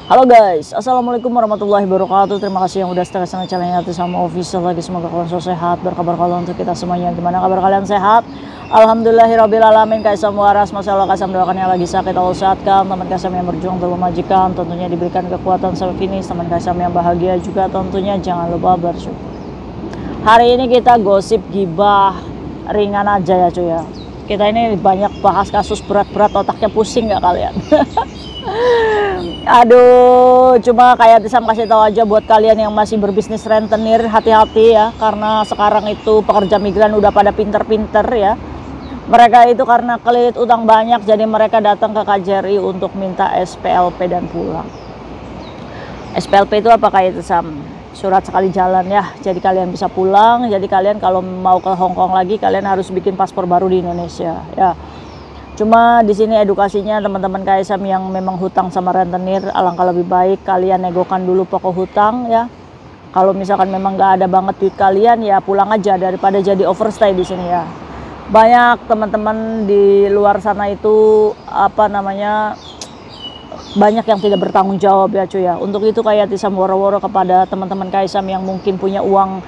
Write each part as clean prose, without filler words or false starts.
Halo guys, assalamualaikum warahmatullahi wabarakatuh. Terima kasih yang udah stay sama channelnya sama official lagi. Semoga kalian selalu sehat. Berkabar kalau untuk kita semuanya. Gimana kabar kalian, sehat? Alhamdulillahirobbilalamin. Kaisam waras, masalah kaisam doakan yang lagi sakit Allah sehatkan. Teman kaisam yang berjuang dalam majikan tentunya diberikan kekuatan sampai finish. Teman kaisam yang bahagia juga tentunya jangan lupa bersyukur. Hari ini kita gosip gibah ringan aja ya cuy ya. Kita ini banyak bahas kasus berat-berat, otaknya pusing nggak kalian? Aduh, cuma kayak Tisam kasih tahu aja buat kalian yang masih berbisnis rentenir, hati-hati ya, karena sekarang itu pekerja migran udah pada pinter-pinter ya. Mereka itu karena kelilit utang banyak, jadi mereka datang ke KJRI untuk minta SPLP dan pulang. SPLP itu apa kayak Tisam? Surat sekali jalan ya, jadi kalian bisa pulang. Jadi kalian kalau mau ke Hong Kong lagi, kalian harus bikin paspor baru di Indonesia ya. Cuma di sini edukasinya teman-teman KSM yang memang hutang sama rentenir, alangkah lebih baik kalian negokan dulu pokok hutang ya. Kalau misalkan memang nggak ada banget duit kalian ya pulang aja daripada jadi overstay di sini ya. Banyak teman-teman di luar sana itu banyak yang tidak bertanggung jawab ya cuy ya. Untuk itu kayak Tisam woro-woro kepada teman-teman KSM yang mungkin punya uang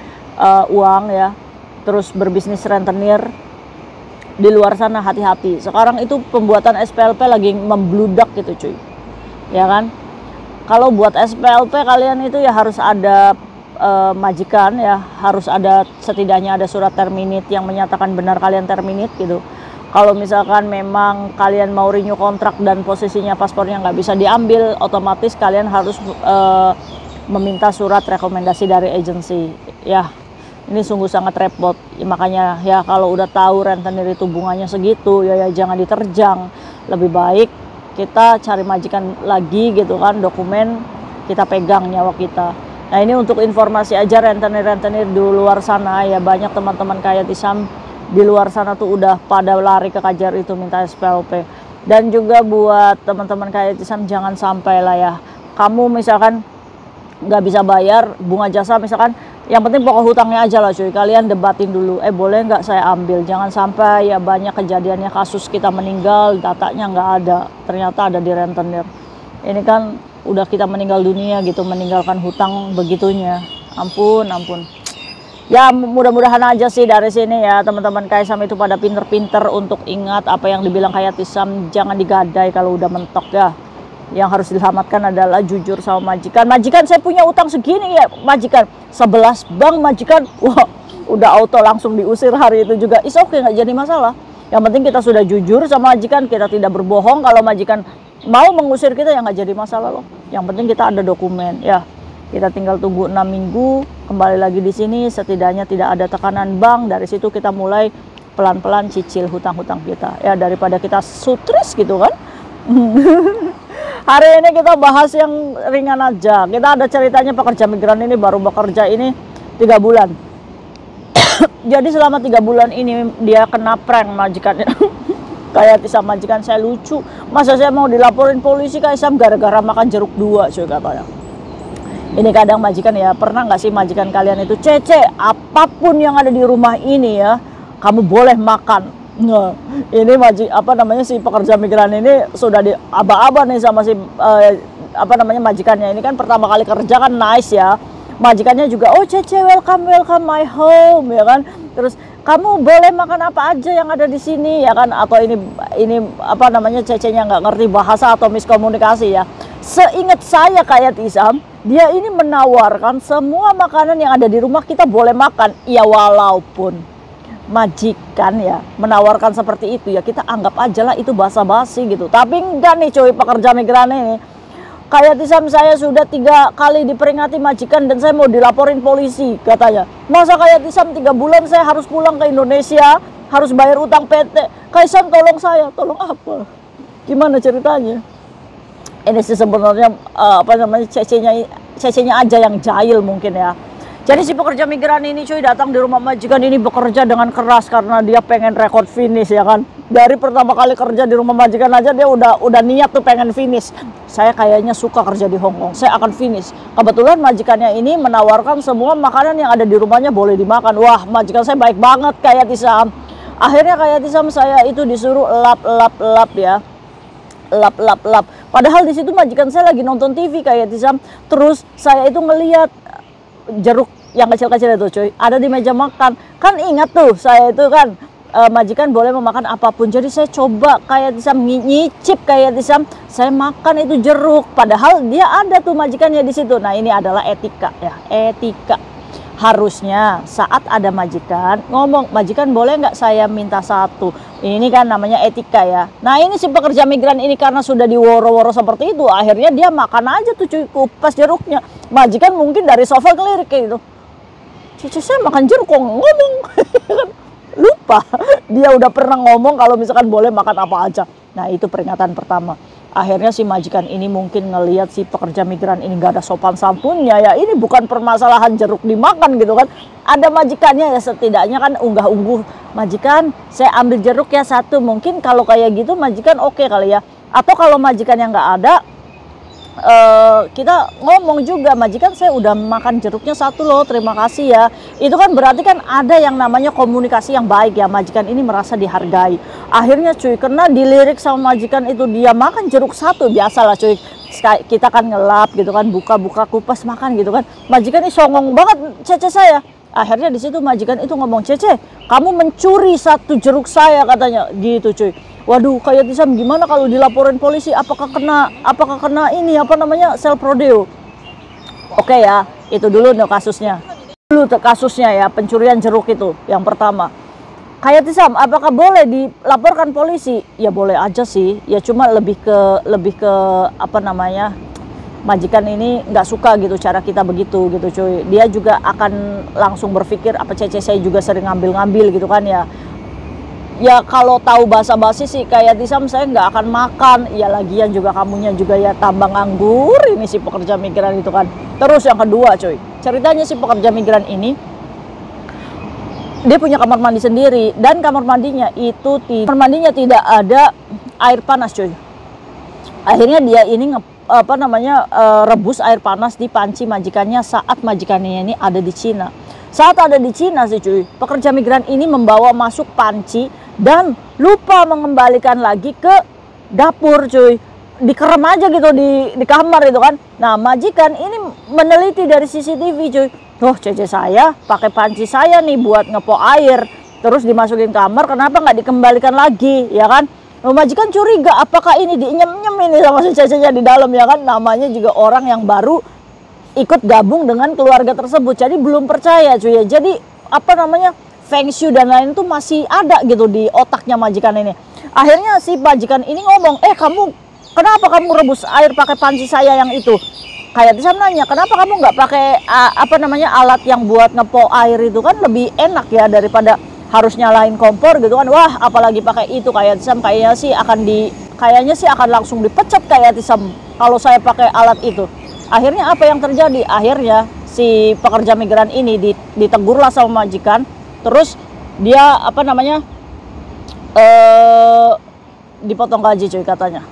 ya, terus berbisnis rentenir di luar sana, hati-hati. Sekarang itu pembuatan SPLP lagi membludak gitu cuy, ya kan? Kalau buat SPLP kalian itu ya harus ada majikan ya, harus ada setidaknya ada surat terminate yang menyatakan benar kalian terminate gitu. Kalau misalkan memang kalian mau renew kontrak dan posisinya paspornya nggak bisa diambil, otomatis kalian harus meminta surat rekomendasi dari agensi ya. Ini sungguh sangat repot ya, makanya ya kalau udah tahu rentenir itu bunganya segitu ya jangan diterjang. Lebih baik kita cari majikan lagi gitu kan, dokumen kita pegang nyawa kita. Nah ini untuk informasi aja rentenir-rentenir di luar sana ya, banyak teman-teman kayak Tisam di luar sana tuh udah pada lari ke KJRI itu minta SPLP. Dan juga buat teman-teman kayak Tisam jangan sampai lah ya, kamu misalkan nggak bisa bayar bunga jasa misalkan, yang penting pokok hutangnya aja lah cuy, kalian debatin dulu, boleh nggak saya ambil. Jangan sampai ya banyak kejadiannya kasus kita meninggal datanya nggak ada, ternyata ada di rentenir. Ini kan udah kita meninggal dunia gitu, meninggalkan hutang begitunya, ampun. Ya mudah-mudahan aja sih dari sini ya teman-teman KSM itu pada pinter-pinter untuk ingat apa yang dibilang kayak Tisam, jangan digadai kalau udah mentok ya. Yang harus diselamatkan adalah jujur sama majikan. Majikan saya punya utang segini ya majikan, 11 bank majikan, wah udah auto langsung diusir hari itu juga. Is oke, nggak jadi masalah. Yang penting kita sudah jujur sama majikan, kita tidak berbohong. Kalau majikan mau mengusir kita ya nggak jadi masalah loh. Yang penting kita ada dokumen ya. Kita tinggal tunggu 6 minggu kembali lagi di sini, setidaknya tidak ada tekanan bank. Dari situ kita mulai pelan-pelan cicil hutang-hutang kita ya, daripada kita sutris gitu kan. Hari ini kita bahas yang ringan aja. Kita ada ceritanya pekerja migran ini baru bekerja ini 3 bulan. Jadi selama 3 bulan ini dia kena prank majikannya. Kayak Tisam, majikan saya lucu. Masa saya mau dilaporin polisi kayak Sam gara-gara makan jeruk 2 cuy katanya. Ini kadang majikan ya, pernah nggak sih majikan kalian itu, Cece apapun yang ada di rumah ini ya kamu boleh makan. Nah, ini si pekerja migran ini sudah diaba-aba nih sama si majikannya. Ini kan pertama kali kerja kan nice ya. Majikannya juga, oh Cece welcome my home ya kan. Terus kamu boleh makan apa aja yang ada di sini ya kan. Atau ini Cecenya nggak ngerti bahasa atau miskomunikasi ya. Seingat saya kayak Tisam, dia ini menawarkan semua makanan yang ada di rumah kita boleh makan. Ya walaupun majikan ya menawarkan seperti itu ya, kita anggap aja lah itu basa-basi gitu. Tapi enggak nih cuy, pekerja migran ini kayak Tisam, saya sudah 3 kali diperingati majikan dan saya mau dilaporin polisi katanya. Masa kayak Tisam 3 bulan saya harus pulang ke Indonesia, harus bayar utang PT. Kaisan tolong saya, tolong apa, gimana ceritanya? Ini sih sebenarnya cecenya aja yang jahil mungkin ya. Jadi si pekerja migran ini cuy datang di rumah majikan ini bekerja dengan keras karena dia pengen rekod finish ya kan. Dari pertama kali kerja di rumah majikan aja dia udah niat tuh pengen finish. Saya kayaknya suka kerja di Hong Kong, saya akan finish. Kebetulan majikannya ini menawarkan semua makanan yang ada di rumahnya boleh dimakan. Wah majikan saya baik banget kayak Tisam. Akhirnya kayak Tisam saya itu disuruh lap ya. lap. Padahal di situ majikan saya lagi nonton TV kayak Tisam. Terus saya itu ngelihat jeruk yang kecil-kecil itu cuy, ada di meja makan. Kan ingat tuh saya itu kan majikan boleh memakan apapun. Jadi saya coba kayak Tisam nyicip kayak Tisam, saya makan itu jeruk. Padahal dia ada tuh majikannya di situ. Nah ini adalah etika ya, etika. Harusnya saat ada majikan ngomong, majikan boleh nggak saya minta satu. Ini kan namanya etika ya. Nah ini si pekerja migran ini karena sudah diworo-woro seperti itu, akhirnya dia makan aja tuh cuy, kupas jeruknya. Majikan mungkin dari sofa ngelirik kayak gitu, cici saya makan jeruk kok ngomong. Lupa dia udah pernah ngomong kalau misalkan boleh makan apa aja. Nah itu peringatan pertama. Akhirnya si majikan ini mungkin ngelihat si pekerja migran ini gak ada sopan santunnya ya. Ini bukan permasalahan jeruk dimakan gitu kan. Ada majikannya ya, setidaknya kan unggah-ungguh, majikan saya ambil jeruk ya satu. Mungkin kalau kayak gitu majikan oke kali ya. Atau kalau majikan yang gak ada, kita ngomong juga, majikan saya udah makan jeruknya satu loh, terima kasih ya. Itu kan berarti kan ada yang namanya komunikasi yang baik ya, majikan ini merasa dihargai. Akhirnya cuy, karena dilirik sama majikan itu dia makan jeruk satu, biasalah cuy, kita kan ngelap gitu kan, buka-buka kupas makan gitu kan. Majikan ini songong banget Cece saya. Akhirnya di situ majikan itu ngomong, Cece kamu mencuri satu jeruk saya katanya gitu cuy. Waduh, kayak Tisam gimana kalau dilaporin polisi? Apakah kena ini apa namanya self rodeo? Oke ya, itu dulu nih kasusnya. Dulu kasusnya ya, pencurian jeruk itu yang pertama. Kayak Tisam, apakah boleh dilaporkan polisi? Ya boleh aja sih. Ya cuma lebih ke apa namanya? Majikan ini nggak suka gitu cara kita begitu gitu cuy. Dia juga akan langsung berpikir apa Cece saya juga sering ngambil-ngambil gitu kan ya. Ya kalau tahu basa-basi sih kayak Tisam saya nggak akan makan. Ya lagian juga kamunya juga ya tambang anggur ini si pekerja migran itu kan. Terus yang kedua cuy, ceritanya si pekerja migran ini dia punya kamar mandi sendiri dan kamar mandinya tidak ada air panas cuy. Akhirnya dia ini rebus air panas di panci majikannya saat majikannya ini ada di Cina. Saat ada di Cina sih cuy, pekerja migran ini membawa masuk panci dan lupa mengembalikan lagi ke dapur cuy. Dikerem aja gitu di kamar itu kan. Nah majikan ini meneliti dari CCTV cuy. Tuh Cece saya pakai panci saya nih buat ngepo air, terus dimasukin kamar, kenapa nggak dikembalikan lagi ya kan. Nah, majikan curiga apakah ini dinyem-nyem ini sama si Cece-nya di dalam ya kan. Namanya juga orang yang baru ikut gabung dengan keluarga tersebut, jadi belum percaya cuy ya. Jadi apa namanya feng shui dan lain itu masih ada gitu di otaknya majikan ini. Akhirnya si majikan ini ngomong, kenapa kamu rebus air pakai panci saya yang itu? Kayak Tisam nanya, kenapa kamu nggak pakai alat yang buat ngepo air itu kan lebih enak ya daripada harus nyalain kompor gitu kan. Wah apalagi pakai itu. Kayak Tisam kayaknya sih akan langsung dipecat kayak Tisam kalau saya pakai alat itu. Akhirnya apa yang terjadi? Akhirnya si pekerja migran ini ditegurlah sama majikan. Terus dia dipotong gaji cuy katanya.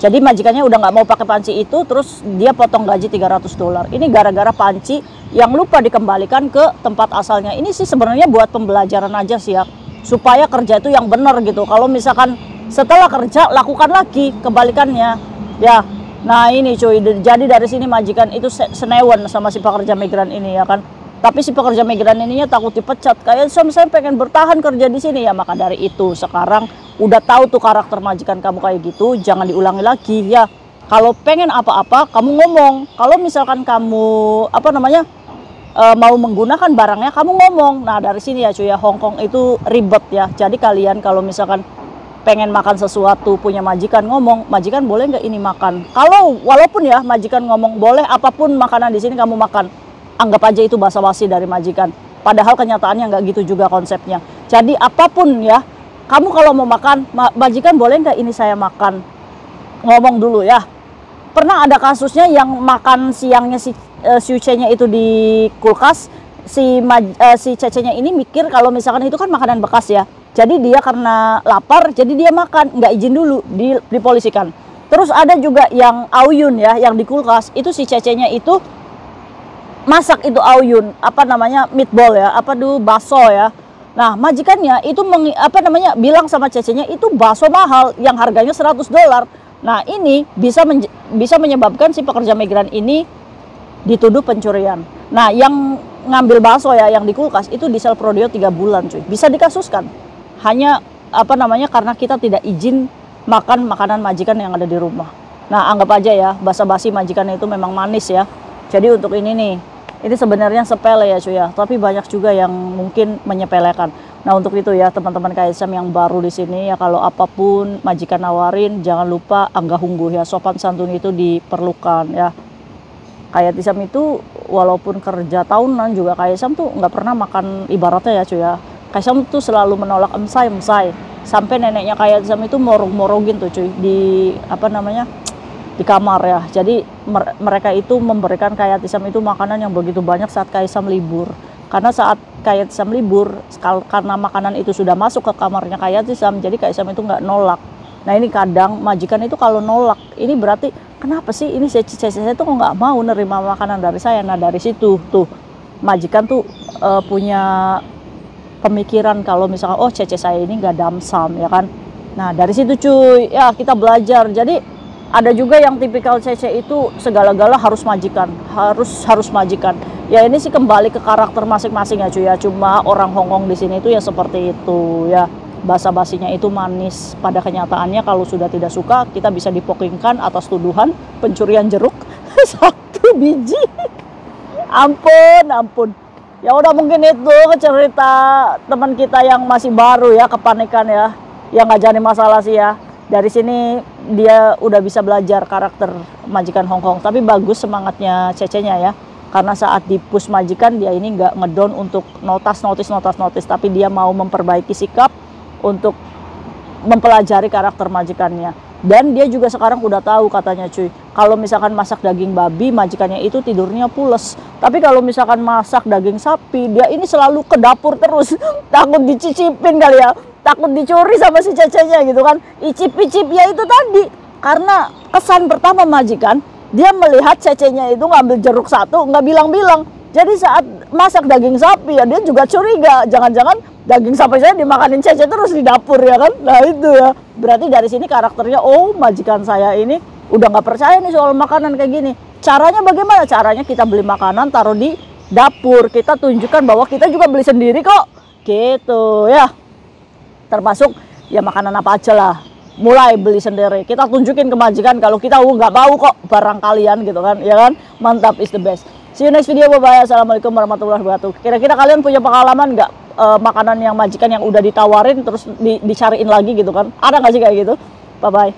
Jadi majikannya udah nggak mau pakai panci itu, terus dia potong gaji $300. Ini gara-gara panci yang lupa dikembalikan ke tempat asalnya. Ini sih sebenarnya buat pembelajaran aja sih ya, supaya kerja itu yang benar gitu. Kalau misalkan setelah kerja lakukan lagi kebalikannya ya. Nah ini cuy, jadi dari sini majikan itu senewan sama si pekerja migran ini ya kan. Tapi si pekerja migran ininya takut dipecat. Kayak saya pengen bertahan kerja di sini ya. Maka dari itu sekarang udah tahu tuh karakter majikan kamu kayak gitu, jangan diulangi lagi ya. Kalau pengen apa-apa kamu ngomong. Kalau misalkan kamu mau menggunakan barangnya kamu ngomong. Nah dari sini ya cuy ya, Hongkong itu ribet ya. Jadi kalian kalau misalkan pengen makan sesuatu punya majikan, ngomong, majikan boleh nggak ini makan. Kalau walaupun ya majikan ngomong boleh apapun makanan di sini kamu makan, anggap aja itu basa-basi dari majikan. Padahal kenyataannya nggak gitu juga konsepnya. Jadi apapun ya, kamu kalau mau makan, majikan boleh nggak ini saya makan. Ngomong dulu ya. Pernah ada kasusnya yang makan siangnya si Cece-nya itu di kulkas, si Cece-nya ini mikir kalau misalkan itu kan makanan bekas ya. Jadi dia karena lapar, jadi dia makan, nggak izin dulu, dipolisikan. Terus ada juga yang aoyun ya, yang di kulkas, itu si Cece-nya itu masak itu aoyun, meatball ya, bakso ya. Nah majikannya itu bilang sama Cece-nya itu bakso mahal yang harganya $100. Nah, ini bisa menyebabkan si pekerja migran ini dituduh pencurian. Nah, yang ngambil bakso ya, yang di kulkas itu diesel prodio 3 bulan cuy. Bisa dikasuskan. Hanya karena kita tidak izin makan makanan majikan yang ada di rumah. Nah, anggap aja ya, basa-basi majikan itu memang manis ya. Jadi untuk ini nih, ini sebenarnya sepele ya cuy ya, tapi banyak juga yang mungkin menyepelekan. Nah, untuk itu ya teman-teman KSM yang baru di sini ya, kalau apapun majikan nawarin jangan lupa anggah ungguh ya, sopan santun itu diperlukan ya. Kayak Tisam itu walaupun kerja tahunan juga kayak Tisam tuh nggak pernah makan ibaratnya ya cuy ya. Kayak Tisam tuh selalu menolak emsai. Sampai neneknya kayak Tisam itu morog-morogin tuh cuy di kamar ya. Jadi mereka itu memberikan kayak Tisam itu makanan yang begitu banyak saat kayak Tisam libur. Karena saat kayak Tisam libur, karena makanan itu sudah masuk ke kamarnya kayak Tisam, jadi kayak Tisam itu nggak nolak. Nah, ini kadang majikan itu kalau nolak, ini berarti kenapa sih ini saya tuh kok nggak mau nerima makanan dari saya. Nah, dari situ tuh majikan tuh punya pemikiran kalau misalkan oh cece saya ini nggak damsam ya kan. Nah, dari situ cuy ya kita belajar. Jadi ada juga yang tipikal cece itu segala-gala harus majikan, harus majikan. Ya ini sih kembali ke karakter masing-masing ya cuy ya. Cuma orang Hongkong di sini itu ya seperti itu ya. Basa-basinya itu manis. Pada kenyataannya kalau sudah tidak suka, kita bisa dipokingkan atas tuduhan pencurian jeruk 1 biji. Ampun. Ya udah, mungkin itu cerita teman kita yang masih baru ya, kepanikan ya. Ya nggak jadi masalah sih ya. Dari sini dia udah bisa belajar karakter majikan Hongkong. Tapi bagus semangatnya cecenya ya. Karena saat di push majikan dia ini nggak ngedon untuk notis, tapi dia mau memperbaiki sikap untuk mempelajari karakter majikannya. Dan dia juga sekarang udah tahu katanya cuy, kalau misalkan masak daging babi majikannya itu tidurnya pules. Tapi kalau misalkan masak daging sapi, dia ini selalu ke dapur terus. Takut dicicipin kali ya, takut dicuri sama si cecenya gitu kan. Icip-icip ya itu tadi. Karena kesan pertama majikan, dia melihat cecenya itu ngambil jeruk 1, nggak bilang-bilang. Jadi saat masak daging sapi ya dia juga curiga, jangan-jangan daging sapi saya dimakanin cece terus di dapur ya kan. Nah itu ya, berarti dari sini karakternya, oh majikan saya ini udah nggak percaya nih soal makanan kayak gini. Caranya bagaimana? Caranya kita beli makanan taruh di dapur, kita tunjukkan bahwa kita juga beli sendiri kok gitu ya. Termasuk ya makanan apa aja lah, mulai beli sendiri, kita tunjukin ke majikan kalau kita nggak bau kok barang kalian gitu kan ya kan. Mantap, is the best. See you next video, bye bye. Assalamualaikum warahmatullahi wabarakatuh. Kira-kira kalian punya pengalaman nggak makanan yang majikan yang udah ditawarin terus dicariin lagi gitu kan? Ada nggak sih kayak gitu? Bye bye.